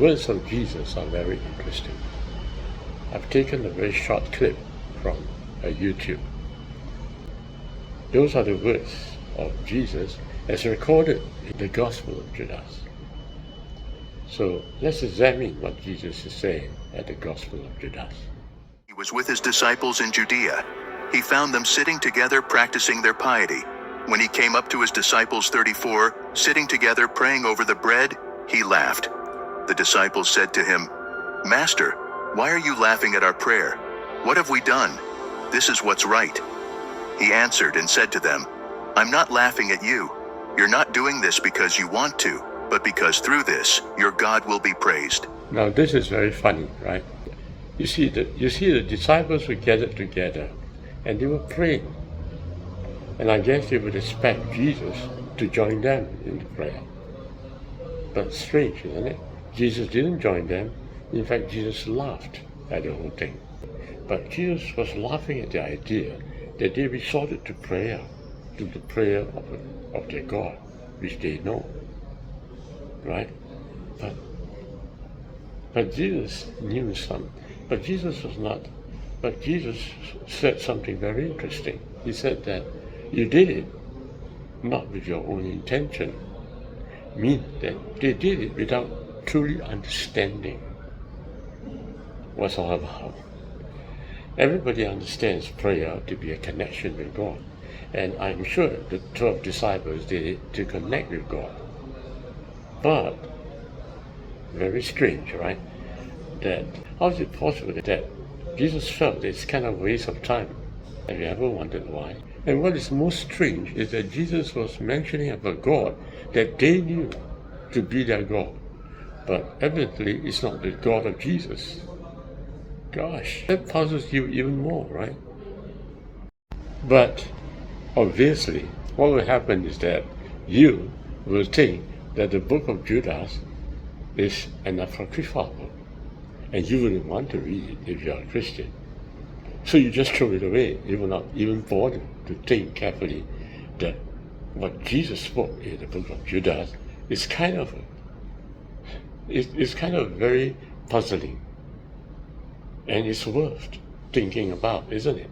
words of Jesus are very interesting. I've taken a very short clip from YouTube. Those are the words of Jesus as recorded in the Gospel of Judas. So let's examine what Jesus is saying at the Gospel of Judas. He was with his disciples in Judea. He found them sitting together practicing their piety. When he came up to his disciples 34, sitting together praying over the bread, he laughed. The disciples said to him, "Master, why are you laughing at our prayer? What have we done? This is what's right." He answered and said to them, "I'm not laughing at you. You're not doing this because you want to, but because through this, your God will be praised." Now this is very funny, right? You see the disciples were gathered together and they were praying. And I guess they would expect Jesus to join them in the prayer. But strange, isn't it? Jesus didn't join them. In fact, Jesus laughed at the whole thing. But Jesus was laughing at the idea that they resorted to prayer, to the prayer of their God, which they know. Right? But Jesus knew some. But Jesus said something very interesting. He said that you did it not with your own intention, meaning that they did it without truly understanding what's all about. Everybody understands prayer to be a connection with God, and I'm sure the 12 disciples did it to connect with God. But very strange, right? That how is it possible that Jesus felt it's kind of a waste of time? Have you ever wondered why? And what is most strange is that Jesus was mentioning about God that they knew to be their God. But evidently it's not the God of Jesus. Gosh, that puzzles you even more, right? But obviously, what will happen is that you will think that the book of Judas is an apocryphal book, and you wouldn't want to read it if you're a Christian. So you just throw it away. You will not even bother to think carefully that what Jesus spoke in the book of Judas is kind of very puzzling, and it's worth thinking about, isn't it?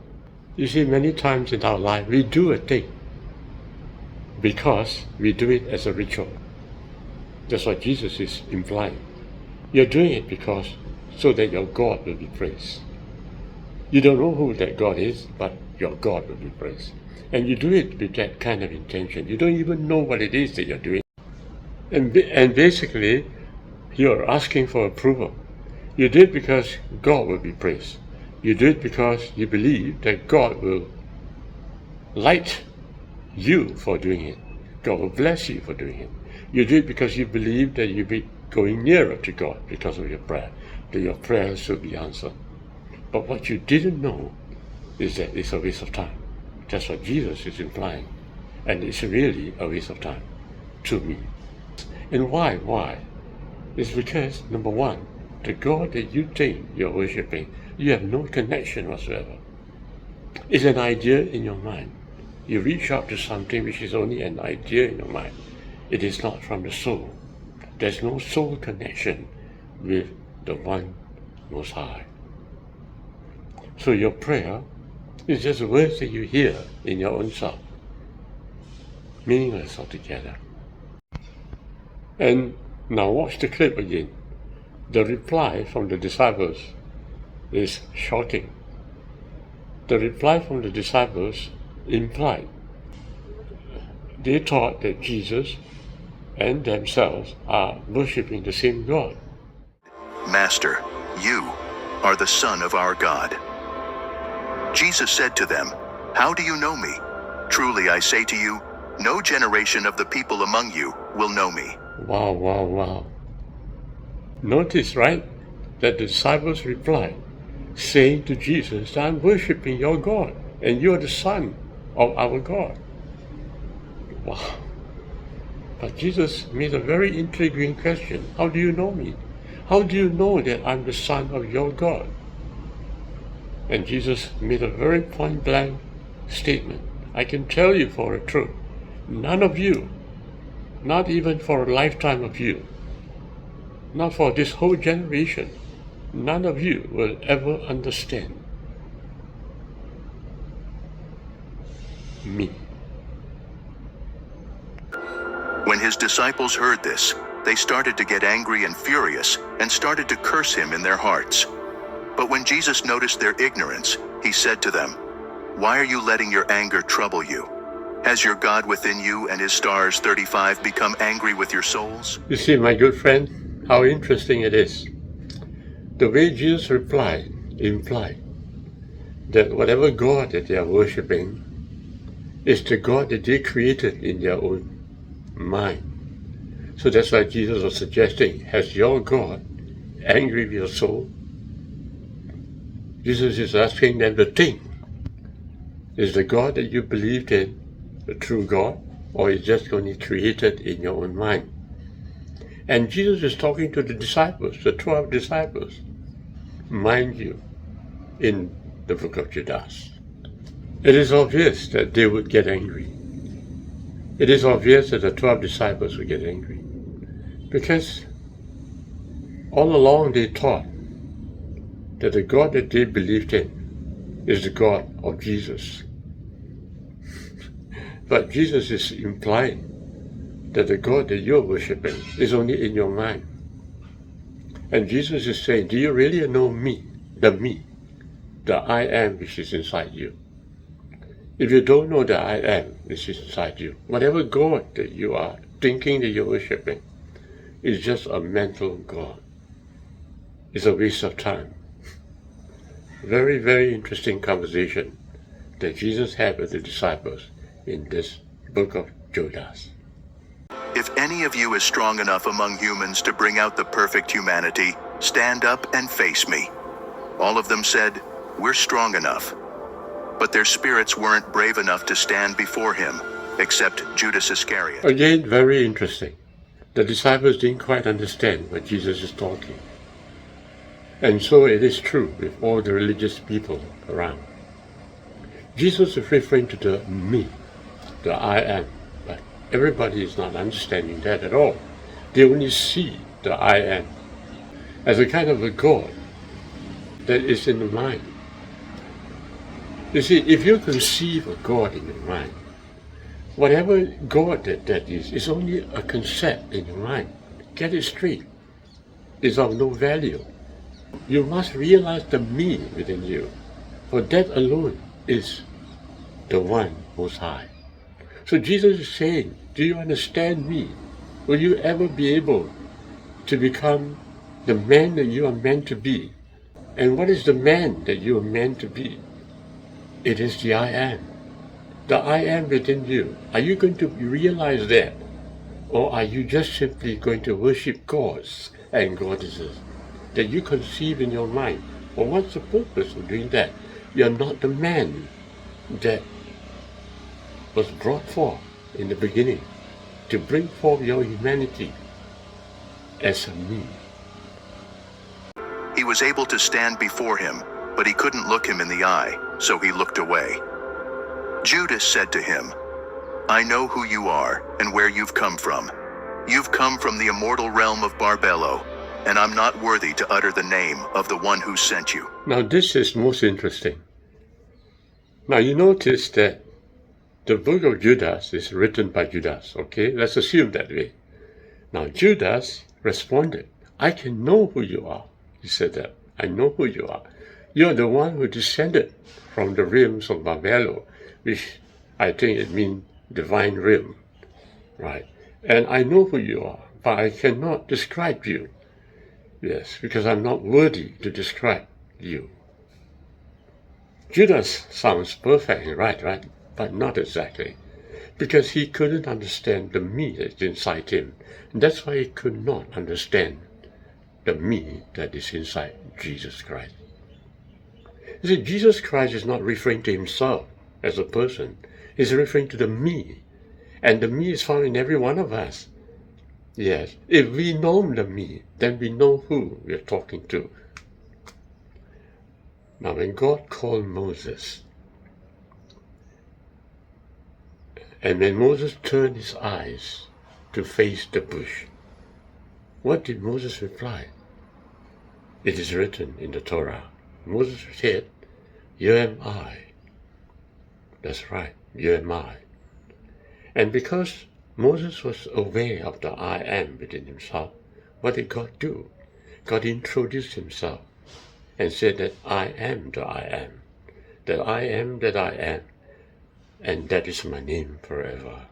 You see, many times in our life we do a thing because we do it as a ritual. That's what Jesus is implying. You're doing it because so that your God will be praised. You don't know who that God is, but your God will be praised. And you do it with that kind of intention. You don't even know what it is that you're doing. And basically, you're asking for approval. You do it because God will be praised. You do it because you believe that God will like you for doing it. God will bless you for doing it. You do it because you believe that you'll be going nearer to God because of your prayer, that your prayers will be answered. But what you didn't know is that it's a waste of time. That's what Jesus is implying. And it's really a waste of time to me. And why? Why? It's because, number one, the God that you think you're worshiping, you have no connection whatsoever. It's an idea in your mind. You reach out to something which is only an idea in your mind. It is not from the soul. There's no soul connection with the One Most High. So your prayer is just words that you hear in your own self, meaningless altogether. And now watch the clip again. The reply from the disciples is shocking. The reply from the disciples implied they thought that Jesus and themselves are worshipping the same God. "Master, you are the Son of our God." Jesus said to them, "How do you know me? Truly I say to you, no generation of the people among you will know me." Wow, wow, wow. Notice, right, that the disciples replied, saying to Jesus, "I'm worshipping your God, and you're the Son of our God." Wow. But Jesus made a very intriguing question. How do you know me? How do you know that I'm the Son of your God? And Jesus made a very point-blank statement. I can tell you for a truth, none of you, not even for a lifetime of you, not for this whole generation. None of you will ever understand me. When his disciples heard this, they started to get angry and furious and started to curse him in their hearts. But when Jesus noticed their ignorance, he said to them, "Why are you letting your anger trouble you? Has your God within you and his stars 35 become angry with your souls?" You see, my good friend, how interesting it is. The way Jesus replied implied that whatever God that they are worshipping is the God that they created in their own mind. So that's why Jesus was suggesting, has your God angry with your soul? Jesus is asking them to think. Is the God that you believed in the true God, or is just only created in your own mind? And Jesus is talking to the disciples, the 12 disciples, mind you, in the book of Judas. It is obvious that they would get angry. It is obvious that the 12 disciples would get angry, because all along they thought that the God that they believed in is the God of Jesus. But Jesus is implying that the God that you're worshipping is only in your mind. And Jesus is saying, do you really know me, the I am which is inside you? If you don't know the I am which is inside you, whatever God that you are thinking that you're worshipping is just a mental God. It's a waste of time. Very, very interesting conversation that Jesus had with the disciples in this book of Judas. "If any of you is strong enough among humans to bring out the perfect humanity, stand up and face me." All of them said, "We're strong enough." But their spirits weren't brave enough to stand before him, except Judas Iscariot. Again, very interesting. The disciples didn't quite understand what Jesus is talking. And so it is true with all the religious people around. Jesus is referring to the me, the I am, but everybody is not understanding that at all. They only see the I am as a kind of a God that is in the mind. You see, if you conceive a God in your mind, whatever God that is only a concept in your mind. Get it straight. It's of no value. You must realize the me within you, for that alone is the one Most High. So Jesus is saying, do you understand me? Will you ever be able to become the man that you are meant to be? And what is the man that you are meant to be? It is the I am. The I am within you. Are you going to realize that? Or are you just simply going to worship gods and goddesses that you conceive in your mind? Or what's the purpose of doing that? You're not the man that was brought forth in the beginning to bring forth your humanity as a me. He was able to stand before him, but he couldn't look him in the eye, so he looked away. Judas said to him, "I know who you are and where you've come from. You've come from the immortal realm of Barbello, and I'm not worthy to utter the name of the one who sent you." Now this is most interesting. Now you notice that the book of Judas is written by Judas, okay? Let's assume that way. Now Judas responded, "I can know who you are." He said that, "I know who you are. You're the one who descended from the realms of Barbello," which I think it means divine realm, right? "And I know who you are, but I cannot describe you." Yes, because I'm not worthy to describe you. Judas sounds perfect, right? But not exactly. Because he couldn't understand the me that's inside him. And that's why he could not understand the me that is inside Jesus Christ. You see, Jesus Christ is not referring to himself as a person. He's referring to the me. And the me is found in every one of us. Yes, if we know the me, then we know who we're talking to. Now, when God called Moses, and when Moses turned his eyes to face the bush, What did Moses reply? It is written in the Torah. Moses said, "You am I." That's right, you am I. And because Moses was aware of the I am within himself, what did God do? God introduced himself and said that I am the I am, that I am that I am, and that is my name forever.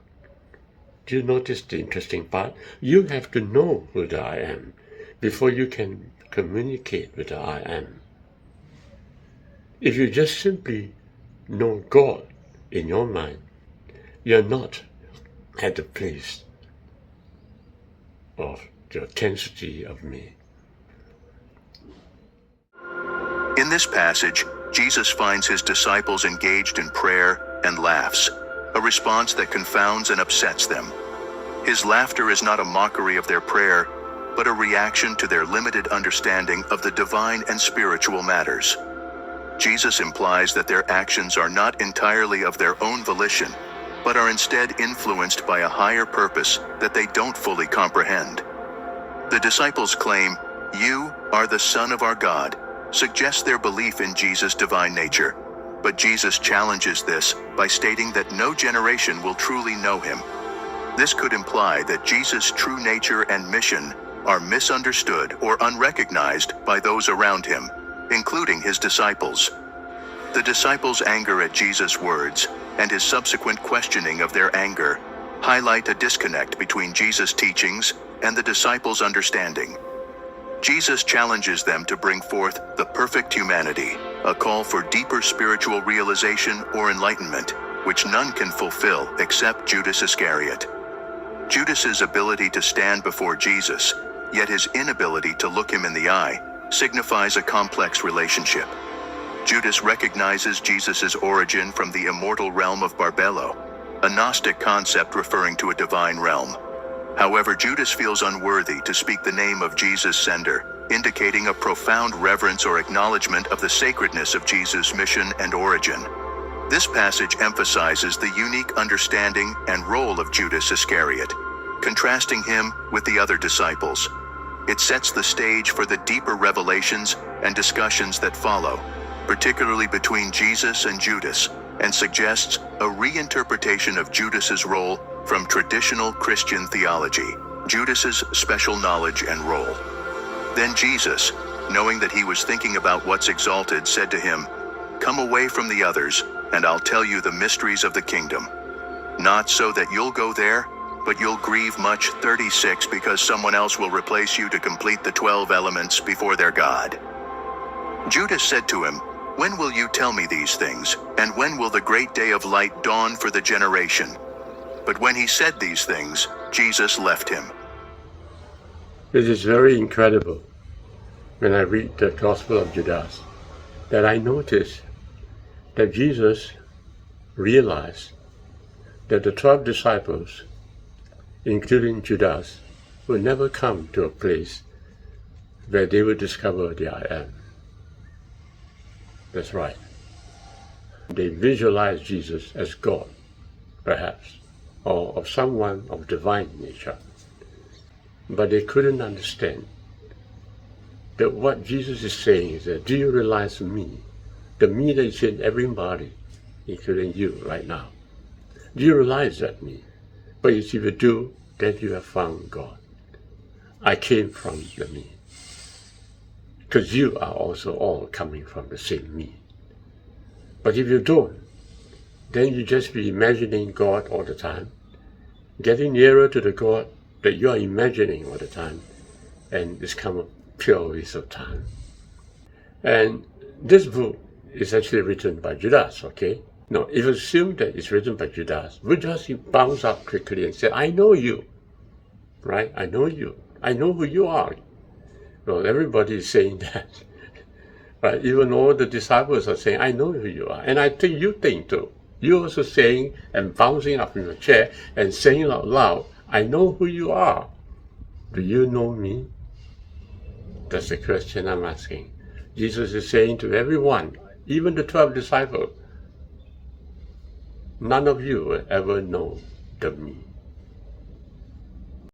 Do you notice the interesting part? You have to know who the I am before you can communicate with the I am. If you just simply know God in your mind, you're not at the place of the intensity of me. In this passage, Jesus finds his disciples engaged in prayer and laughs, a response that confounds and upsets them. His laughter is not a mockery of their prayer, but a reaction to their limited understanding of the divine and spiritual matters. Jesus implies that their actions are not entirely of their own volition, but are instead influenced by a higher purpose that they don't fully comprehend. The disciples' claim, "You are the Son of our God," suggests their belief in Jesus' divine nature, but Jesus challenges this by stating that no generation will truly know him. This could imply that Jesus' true nature and mission are misunderstood or unrecognized by those around him, including his disciples. The disciples' anger at Jesus' words and his subsequent questioning of their anger highlight a disconnect between Jesus' teachings and the disciples' understanding. Jesus challenges them to bring forth the perfect humanity, a call for deeper spiritual realization or enlightenment, which none can fulfill except Judas Iscariot. Judas's ability to stand before Jesus, yet his inability to look him in the eye, signifies a complex relationship. Judas recognizes Jesus' origin from the immortal realm of Barbelo, a Gnostic concept referring to a divine realm. However, Judas feels unworthy to speak the name of Jesus' sender, indicating a profound reverence or acknowledgement of the sacredness of Jesus' mission and origin. This passage emphasizes the unique understanding and role of Judas Iscariot, contrasting him with the other disciples. It sets the stage for the deeper revelations and discussions that follow, particularly between Jesus and Judas, and suggests a reinterpretation of Judas's role from traditional Christian theology, Judas's special knowledge and role. Then Jesus, knowing that he was thinking about what's exalted, said to him, "Come away from the others, and I'll tell you the mysteries of the kingdom. Not so that you'll go there, but you'll grieve much." 36, because someone else will replace you to complete the 12 elements before their God. Judas said to him, "When will you tell me these things? And when will the great day of light dawn for the generation?" But when he said these things, Jesus left him. It is very incredible when I read the Gospel of Judas that I notice that Jesus realized that the 12 disciples, including Judas, will never come to a place where they will discover the I am. That's right. They visualize Jesus as God, perhaps, or of someone of divine nature. But they couldn't understand that what Jesus is saying is that, do you realize me? The me that is in everybody, including you right now. Do you realize that me? But if you do, then you have found God. I came from the me. Because you are also all coming from the same me. But if you don't, then you just be imagining God all the time, getting nearer to the God that you are imagining all the time, and it's come a pure waste of time. And this book is actually written by Judas, okay? No, if you assume that it's written by Judas, would just bounce up quickly and say, "I know you," right? "I know you. I know who you are." Well, everybody is saying that, right? Even all the disciples are saying, "I know who you are." And I think you think too. You're also saying and bouncing up in your chair and saying out loud, "I know who you are." Do you know me? That's the question I'm asking. Jesus is saying to everyone, even the 12 disciples, none of you will ever know the me.